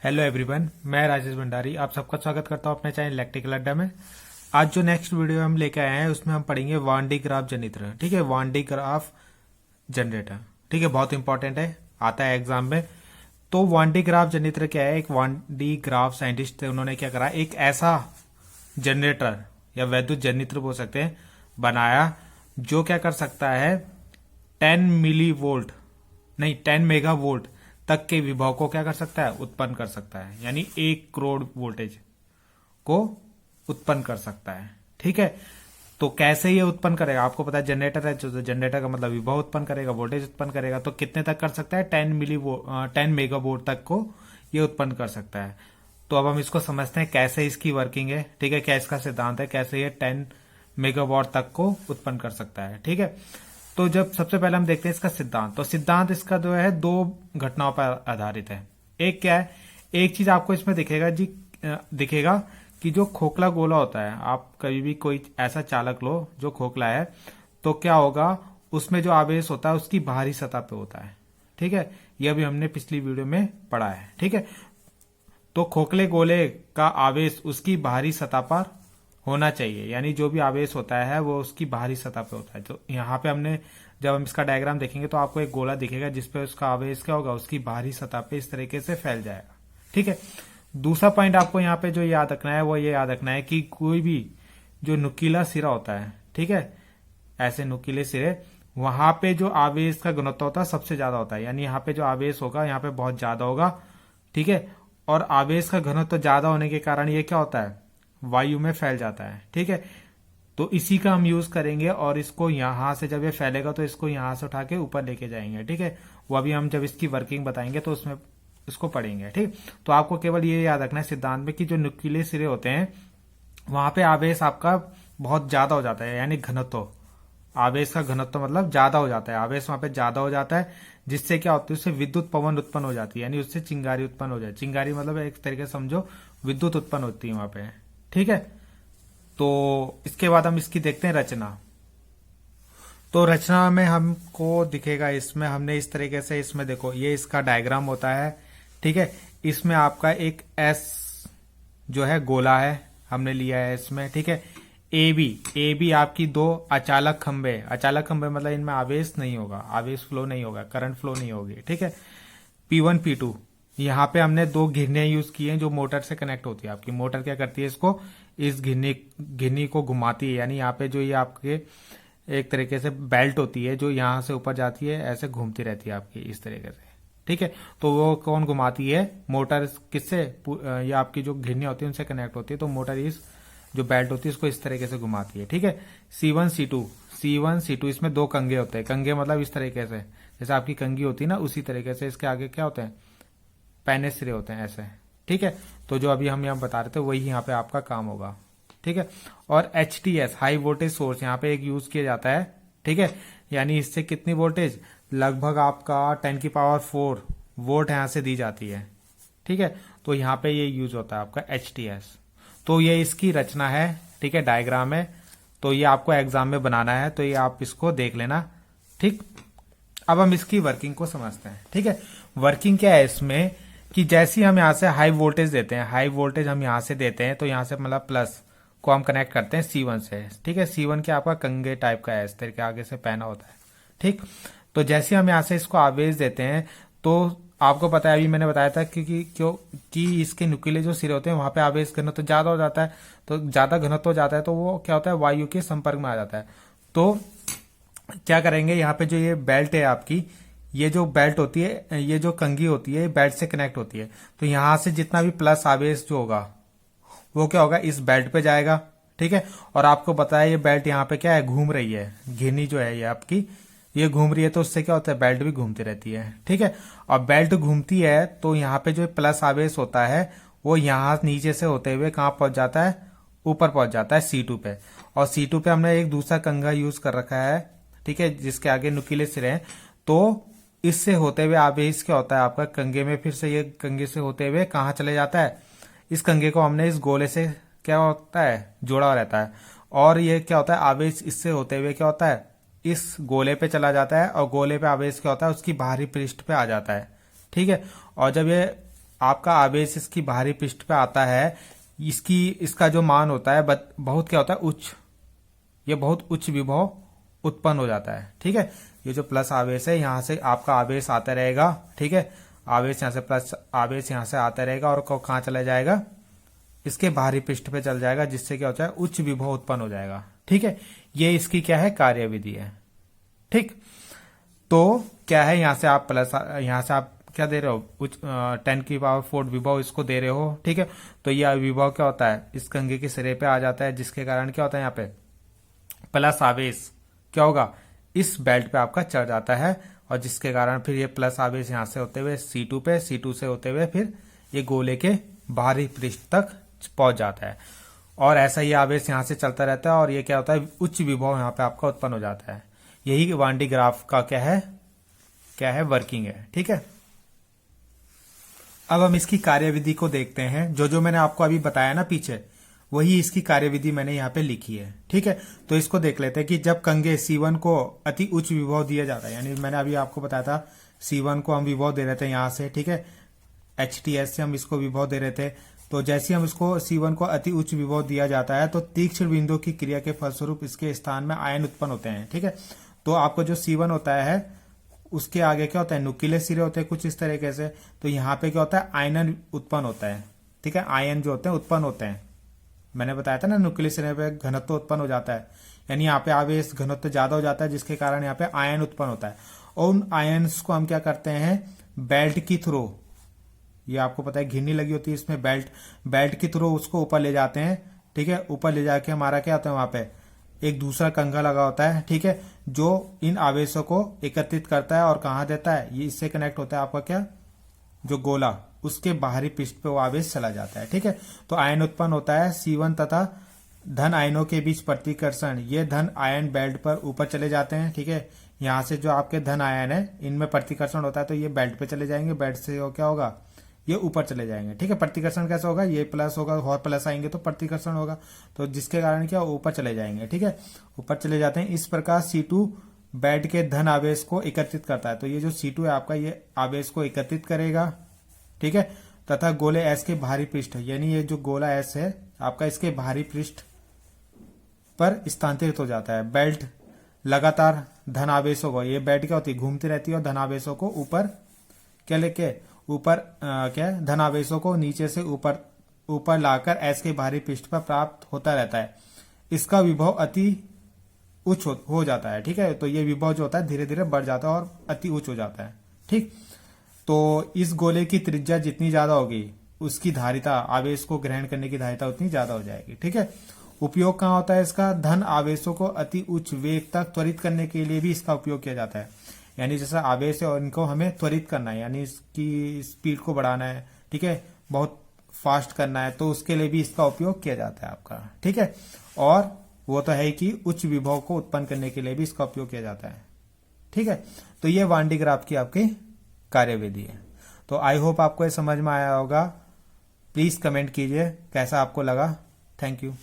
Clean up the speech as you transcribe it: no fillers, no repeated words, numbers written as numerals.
Hello everyone, मैं राजेश भंडारी आप सबका स्वागत करता हूं अपने चैनल इलेक्ट्रिकल अड्डा में। आज जो नेक्स्ट वीडियो हम लेके आए हैं उसमें हम पढ़ेंगे वान डी ग्राफ जनित्र। ठीक है, वान डी ग्राफ जनरेटर। ठीक है, बहुत इंपॉर्टेंट है, आता है एग्जाम में। तो वान डी ग्राफ जनित्र क्या है? एक वान डी ग्राफ साइंटिस्ट थे, उन्होंने क्या करा, एक ऐसा जनरेटर या वैद्युत जनित्र बोल सकते हैं बनाया जो क्या कर सकता है 10 मिली वोल्ट नहीं 10 मेगा वोल्ट तक के विभव को क्या कर सकता है, उत्पन्न कर सकता है। यानी 1 करोड़ वोल्टेज को उत्पन्न कर सकता है। ठीक है, तो कैसे ये उत्पन्न करेगा? आपको पता है जनरेटर है, जो जनरेटर का मतलब विभव उत्पन्न करेगा, वोल्टेज उत्पन्न करेगा। तो कितने तक कर सकता है? 10 मेगा वोल्ट तक को ये उत्पन्न कर सकता है। तो अब हम इसको समझते हैं कैसे इसकी वर्किंग है। ठीक है, क्या इसका सिद्धांत है, कैसे ये 10 मेगावाट तक को उत्पन्न कर सकता है। ठीक है, तो जब सबसे पहले हम देखते हैं इसका सिद्धांत। तो सिद्धांत इसका जो है 2 घटनाओं पर आधारित है। एक क्या है, एक चीज आपको इसमें दिखेगा कि जो खोखला गोला होता है, आप कभी भी कोई ऐसा चालक लो जो खोखला है, तो क्या होगा, उसमें जो आवेश होता है उसकी बाहरी सतह पे होता है। ठीक है, यह भी हमने पिछली वीडियो में पढ़ा है। ठीक है, तो खोखले गोले का आवेश उसकी बाहरी सतह पर होना चाहिए, यानी जो भी आवेश होता है वो उसकी बाहरी सतह पे होता है। तो यहाँ पे हमने जब हम इसका डायग्राम देखेंगे तो आपको एक गोला दिखेगा जिसपे उसका आवेश क्या होगा, उसकी बाहरी सतह पे इस तरीके से फैल जाएगा। ठीक है, दूसरा पॉइंट आपको यहाँ पे जो याद रखना है वो ये याद रखना है कि कोई भी जो नुकीला सिरा होता है, ठीक है, ऐसे नुकीले सिरे, वहां पे जो आवेश का घनत्व होता है सबसे ज्यादा होता है। यानी यहाँ पे जो आवेश होगा यहाँ पे बहुत ज्यादा होगा। ठीक है, और आवेश का घनत्व ज्यादा होने के कारण ये क्या होता है, वायु में फैल जाता है। ठीक है, तो इसी का हम यूज करेंगे और इसको यहां से जब ये फैलेगा तो इसको यहां से उठा के ऊपर लेके जाएंगे। ठीक है, वो अभी हम जब इसकी वर्किंग बताएंगे तो उसमें इसको पढ़ेंगे। ठीक, तो आपको केवल ये याद रखना है सिद्धांत में कि जो नुकीले सिरे होते हैं वहां पे आवेश आपका बहुत ज्यादा हो जाता है, यानी घनत्व, आवेश का घनत्व मतलब ज्यादा हो जाता है, आवेश वहां पे ज्यादा हो जाता है, जिससे क्या होता है, उससे विद्युत पवन उत्पन्न हो जाती है, यानी उससे चिंगारी उत्पन्न हो जाए। चिंगारी मतलब एक तरीके से समझो विद्युत उत्पन्न होती है वहां पे। ठीक है, तो इसके बाद हम इसकी देखते हैं रचना। तो रचना में हमको दिखेगा, इसमें हमने इस तरीके से, इसमें देखो ये इसका डायग्राम होता है। ठीक है, इसमें आपका एक एस जो है गोला है, हमने लिया है इसमें। ठीक है, ए बी आपकी 2 अचालक खंबे मतलब इनमें आवेश नहीं होगा, आवेश फ्लो नहीं होगा, करंट फ्लो नहीं होगी। ठीक है, P1 P2 यहाँ पे हमने 2 घिरनियां यूज की हैं जो मोटर से कनेक्ट होती है। आपकी मोटर क्या करती है, इसको इस घिरनी को घुमाती है, यानी यहाँ पे जो ये आपके एक तरीके से बेल्ट होती है जो यहाँ से ऊपर जाती है, ऐसे घूमती रहती है आपकी इस तरीके से। ठीक है, तो वो कौन घुमाती है, मोटर। किससे? ये आपकी जो घिरनियां होती है उनसे कनेक्ट होती है, तो मोटर इस जो बेल्ट होती है उसको इस तरीके से घुमाती है। ठीक है, C1 C2 इसमें 2 कंगे होते हैं। कंगे मतलब इस तरीके से, जैसे आपकी कंगी होती है ना, उसी तरीके से इसके आगे क्या होते हैं, पैने सिरे होते हैं ऐसे। ठीक है, तो जो अभी हम यहाँ बता रहे थे वही यहाँ पे आपका काम होगा। ठीक है, और HTS हाई वोल्टेज सोर्स यहाँ पे एक यूज किया जाता है। ठीक है, यानी इससे कितनी वोल्टेज, लगभग आपका 10⁴ वोल्ट यहाँ से दी जाती है। ठीक है, तो यहाँ पे ये यूज होता है आपका HTS। तो ये इसकी रचना है। ठीक है, डायग्राम है, तो ये आपको एग्जाम में बनाना है, तो ये आप इसको देख लेना। ठीक, अब हम इसकी वर्किंग को समझते हैं। ठीक है, वर्किंग क्या है इसमें कि जैसे हम यहाँ से हाई वोल्टेज देते हैं, हाई वोल्टेज हम यहाँ से देते हैं, तो यहाँ से मतलब प्लस को हम कनेक्ट करते हैं C1 से। ठीक है, C1 क्या आपका कंगे टाइप का है, इस तरीके आगे से पहना होता है। ठीक, तो जैसे हम यहाँ से इसको आवेश देते हैं तो आपको पता है, अभी मैंने बताया था कि इसके नुकीले जो सिरे होते हैं वहां पे आवेश घनत्व तो ज्यादा हो जाता है, तो ज्यादा घनत्व हो जाता है तो वो क्या होता है, वायु के संपर्क में आ जाता है। तो क्या करेंगे, यहाँ पे जो ये बेल्ट है आपकी, ये जो बेल्ट होती है, ये जो कंगी होती है, बेल्ट से कनेक्ट होती है, तो यहां से जितना भी प्लस आवेश जो होगा वो क्या होगा, इस बेल्ट पे जाएगा। ठीक है, और आपको पता है ये बेल्ट यहाँ पे क्या है, घूम रही है, घिरनी जो है ये आपकी, ये घूम रही है, तो उससे क्या होता है, बेल्ट भी घूमती रहती है। ठीक है, और बेल्ट घूमती है तो यहाँ पे जो प्लस आवेश होता है वो यहाँ नीचे से होते हुए कहाँ पहुंच जाता है, ऊपर पहुंच जाता है C2 पे। और C2 पे हमने एक दूसरा कंगा यूज कर रखा है। ठीक है, जिसके आगे नुकीले सिरे हैं, तो इससे होते हुए आवेश क्या होता है आपका कंगे में, फिर से ये कंगे से होते हुए कहाँ चले जाता है, इस कंगे को हमने इस गोले से क्या होता है, जोड़ा रहता है, और ये क्या होता है, आवेश इससे होते हुए क्या होता है, इस गोले पे चला जाता है, और गोले पे आवेश क्या होता है, उसकी बाहरी पृष्ठ पे आ जाता है। ठीक है, और जब ये आपका आवेश इसकी बाहरी पृष्ठ पे आता है, इसका जो मान होता है बहुत क्या होता है, उच्च, ये बहुत उच्च विभव उत्पन्न हो जाता है। ठीक है, ये जो प्लस आवेश है यहां से आपका आवेश आता रहेगा। ठीक है, आवेश यहां से प्लस आवेश यहां से आता रहेगा और कहां चला जाएगा, इसके बाहरी पृष्ठ पे चल जाएगा, जिससे क्या होता है, उच्च विभव उत्पन्न हो जाएगा। ठीक है, ये इसकी क्या है, कार्यविधि है। ठीक, तो क्या है, यहां से आप प्लस, यहां से आप क्या दे रहे हो, उच्च 10⁴ विभव इसको दे रहे हो। ठीक है, तो यह विभव क्या होता है, इस कंघी के सिरे पे आ जाता है, जिसके कारण क्या होता है, यहाँ पे प्लस आवेश क्या होगा, इस बेल्ट पे आपका चढ़ जाता है, और जिसके कारण फिर ये प्लस आवेश यहां से होते हुए C2 पे, C2 से होते हुए फिर ये गोले के बाहरी पृष्ठ तक पहुंच जाता है, और ऐसा ही आवेश यहां से चलता रहता है, और ये क्या होता है, उच्च विभव यहां पे आपका उत्पन्न हो जाता है। यही वान डी ग्राफ का क्या है, वर्किंग है। ठीक है, अब हम इसकी कार्यविधि को देखते हैं। जो मैंने आपको अभी बताया ना पीछे, वही इसकी कार्यविधि मैंने यहाँ पे लिखी है। ठीक है, तो इसको देख लेते हैं कि जब कंघे C1 को अति उच्च विभव दिया जाता है, यानी मैंने अभी आपको बताया था C1 को हम विभव दे रहे थे यहाँ से। ठीक है, HTS से हम इसको विभव दे रहे थे, तो जैसे हम इसको C1 को अति उच्च विभव दिया जाता है, तो तीक्ष्ण बिंदु की क्रिया के फलस्वरूप इसके स्थान में आयन उत्पन्न होते हैं। ठीक है, तो आपको जो C1 होता है उसके आगे क्या होता है, नुकीले सिरे होते हैं कुछ इस तरीके से, तो यहाँ पे क्या होता है, आयन उत्पन्न होता है। ठीक है, आयन जो होते हैं उत्पन्न होते हैं, मैंने बताया था ना, नुकीले सिरे पे घनत्व उत्पन्न हो जाता है, यानी यहाँ पे आवेश घनत्व ज्यादा हो जाता है, जिसके कारण यहाँ पे आयन उत्पन्न होता है, और उन आयन्स को हम क्या करते हैं, बेल्ट की थ्रू, ये आपको पता है घिरनी लगी होती है इसमें, बेल्ट की थ्रू उसको ऊपर ले जाते हैं। ठीक है, ऊपर ले जाके हमारा क्या होता है, वहां पे एक दूसरा कंघा लगा होता है। ठीक है, जो इन आवेशों को एकत्रित करता है और कहाँ देता है, ये इससे कनेक्ट होता है आपका क्या, जो गोला, उसके बाहरी पृष्ठ पे वो आवेश चला जाता है। ठीक है, तो आयन उत्पन्न होता है, C1 तथा धन आयनों के बीच प्रतिकर्षण, ये धन आयन बेल्ट पर ऊपर चले जाते हैं। ठीक है, यहाँ से जो आपके धन आयन है इनमें प्रतिकर्षण होता है, तो ये बेल्ट पे चले जाएंगे, बेल्ट से क्या होगा, ये ऊपर चले जाएंगे। ठीक है, प्रतिकर्षण कैसे होगा, ये प्लस होगा और प्लस आएंगे तो प्रतिकर्षण होगा, तो जिसके कारण क्या ऊपर चले जाएंगे। ठीक है, ऊपर चले जाते हैं। इस प्रकार C2 बेल्ट के धन आवेश को एकत्रित करता है, तो ये जो C2 है आपका, ये आवेश को एकत्रित करेगा। ठीक है, तथा गोले S के बाहरी पृष्ठ, यानी ये जो गोला S है आपका, इसके बाहरी पृष्ठ पर स्थानांतरित हो जाता है। बेल्ट लगातार धन आवेशों को, ये बेल्ट क्या होती है, घूमती रहती है, और धन आवेशों को ऊपर क्या लेके, ऊपर क्या धन आवेशों को नीचे से ऊपर लाकर S के बाहरी पृष्ठ पर प्राप्त होता रहता है। इसका विभव अति उच्च हो जाता है। ठीक है, तो ये विभव जो होता है धीरे धीरे बढ़ जाता है और अति उच्च हो जाता है। ठीक, तो इस गोले की त्रिज्या जितनी ज्यादा होगी, उसकी धारिता, आवेश को ग्रहण करने की धारिता उतनी ज्यादा हो जाएगी। ठीक है, उपयोग कहाँ होता है इसका, धन आवेशों को अति उच्च वेग तक त्वरित करने के लिए भी इसका उपयोग किया जाता है। यानी जैसा आवेश है और इनको हमें त्वरित करना है, यानी इसकी स्पीड को बढ़ाना है। ठीक है, बहुत फास्ट करना है, तो उसके लिए भी इसका उपयोग किया जाता है आपका। ठीक है, और वो तो है कि उच्च विभव को उत्पन्न करने के लिए भी इसका उपयोग किया जाता है। ठीक है, तो ये वान डी ग्राफ की आपकी कार्यविधि है। तो आई होप आपको ये समझ में आया होगा। प्लीज कमेंट कीजिए कैसा आपको लगा। Thank you.